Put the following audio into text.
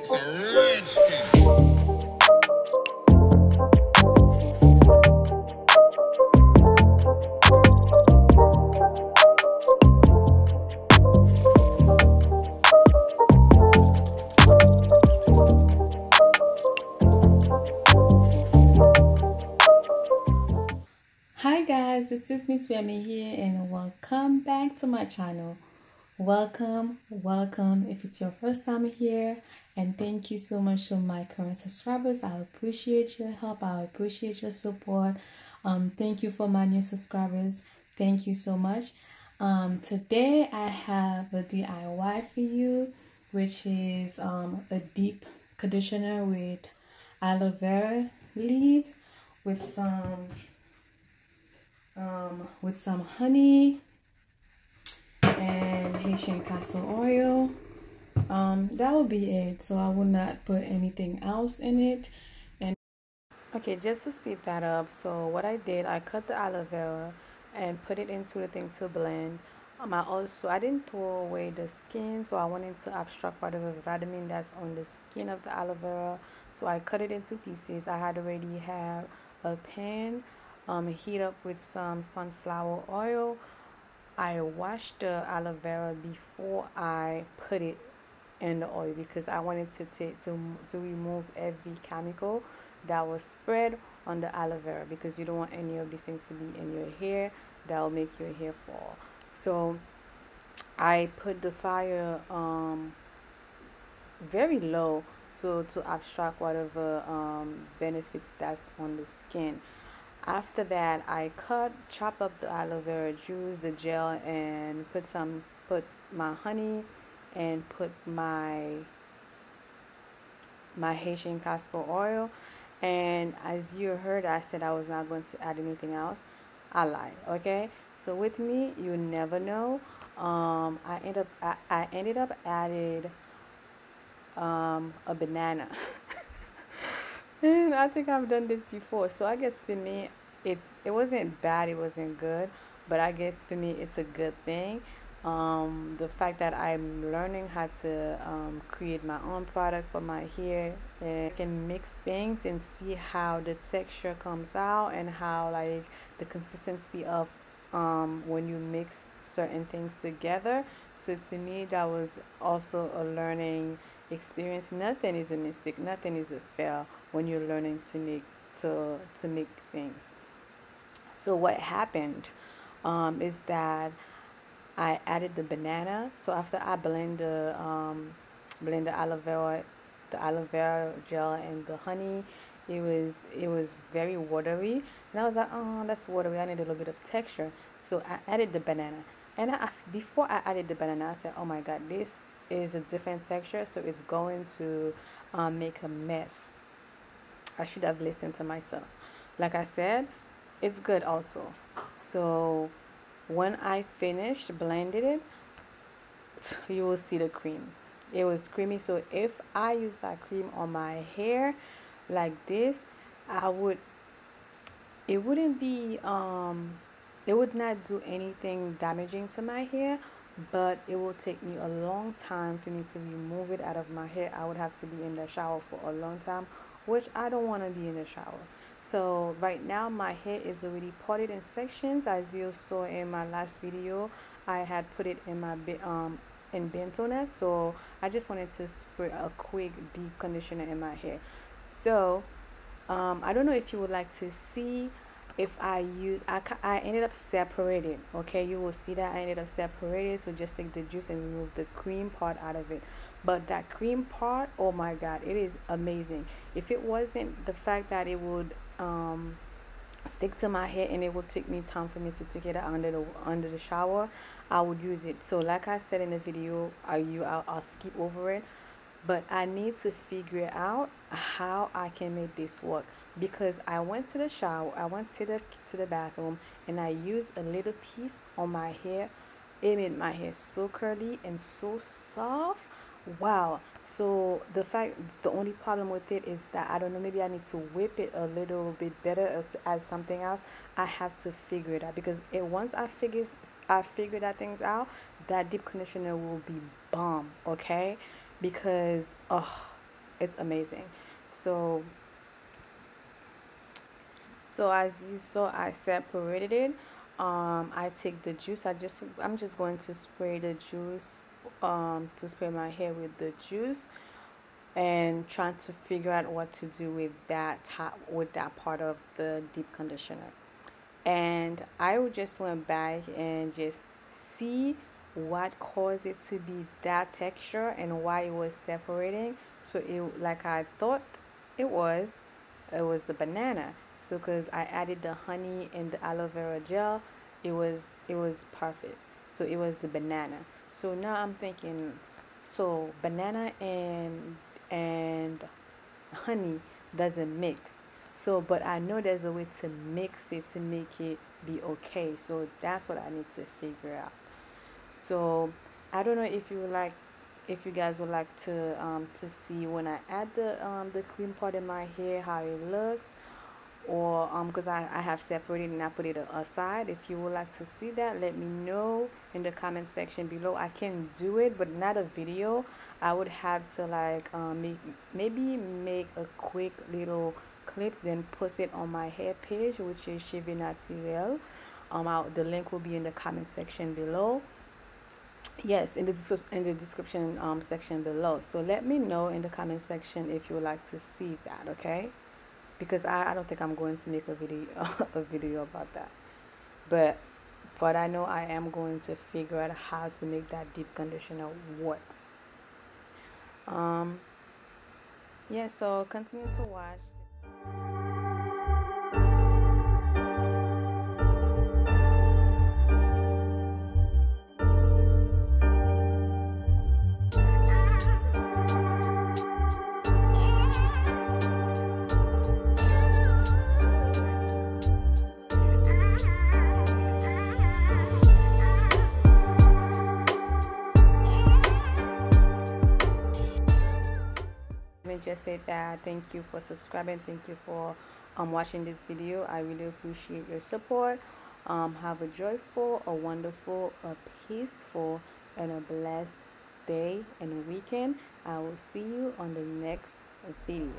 It's a rich thing. Hi guys, this is Miss Yemi here and welcome back to my channel. Welcome if it's your first time here, and thank you so much to my current subscribers. I appreciate your help, I appreciate your support. Thank you for my new subscribers, thank you so much. Today I have a DIY for you, which is a deep conditioner with aloe vera leaves with some honey and Haitian Castro oil. That will be it, so I will not put anything else in it. And okay, just to speed that up, so what I did, I cut the aloe vera and put it into the thing to blend. I didn't throw away the skin, so I wanted to abstract whatever vitamin that's on the skin of the aloe vera, so I cut it into pieces. I had already have a pan heat up with some sunflower oil. I washed the aloe vera before I put it in the oil because I wanted to remove every chemical that was spread on the aloe vera, because you don't want any of these things to be in your hair that will make your hair fall. So I put the fire very low, so to abstract whatever benefits that's on the skin. After that, I chop up the aloe vera juice, the gel, and put my honey and put my Haitian Castro oil. And as you heard, I said I was not going to add anything else. I lied, okay? So with me, you never know. I ended up adding a banana. And I think I've done this before, so I guess for me it wasn't bad, it wasn't good, but I guess for me it's a good thing. The fact that I'm learning how to create my own product for my hair, and I can mix things and see how the texture comes out and how like the consistency of when you mix certain things together. So to me that was also a learning experience. Nothing is a mistake, nothing is a fail when you're learning to make things. So what happened is that I added the banana. So after I blend the aloe vera gel and the honey, it was very watery, and I was like, oh, that's watery, I need a little bit of texture. So I added the banana, and before I added the banana, I said, oh my god, this is a different texture, so it's going to make a mess. I should have listened to myself. Like I said, it's good also. So when I finished blended it, you will see the cream. It was creamy. So if I use that cream on my hair like this, it wouldn't be it would not do anything damaging to my hair, but it will take me a long time for me to remove it out of my hair. I would have to be in the shower for a long time, which I don't want to be in the shower. So right now my hair is already parted in sections. As you saw in my last video, I had put it in my in bento net, so I just wanted to spray a quick deep conditioner in my hair. So I don't know if you would like to see if I ended up separating. Okay, you will see that I ended up separated. So just take the juice and remove the cream part out of it. But that cream part, oh my god, it is amazing. If it wasn't the fact that it would stick to my hair and it would take me time for me to take it out under the shower, I would use it. So like I said in the video, I'll skip over it, but I need to figure out how I can make this work, because I went to the shower, I went to the bathroom, and I used a little piece on my hair. It made my hair so curly and so soft. Wow. So the only problem with it is that I don't know, maybe I need to whip it a little bit better or to add something else. I have to figure it out, because once I figure that things out, that deep conditioner will be bomb. Okay, because it's amazing. So as you saw, I separated it. I take the juice. I'm just going to spray the juice, to spray my hair with the juice, and trying to figure out what to do with that part of the deep conditioner. And I would just went back and just see what caused it to be that texture and why it was separating. So it, like I thought it was the banana. So because I added the honey and the aloe vera gel, it was perfect. So it was the banana. So now I'm thinking, so banana and honey doesn't mix. So but I know there's a way to mix it to make it be okay. So that's what I need to figure out. So I don't know if you would like, if you guys would like to see when I add the cream part in my hair how it looks, or because I have separated and I put it aside. If you would like to see that, let me know in the comment section below. I can do it, but not a video. I would have to like maybe make a quick little clips, then post it on my hair page, which is Chevy Naturel. The link will be in the comment section below. Yes, in the description section below. So let me know in the comment section if you would like to see that, okay? Because I don't think I'm going to make a video a video about that. But I know I am going to figure out how to make that deep conditioner works. Yeah, so continue to watch. Let me just say that thank you for subscribing, thank you for watching this video. I really appreciate your support. Have a joyful, a wonderful, a peaceful, and a blessed day and weekend. I will see you on the next video.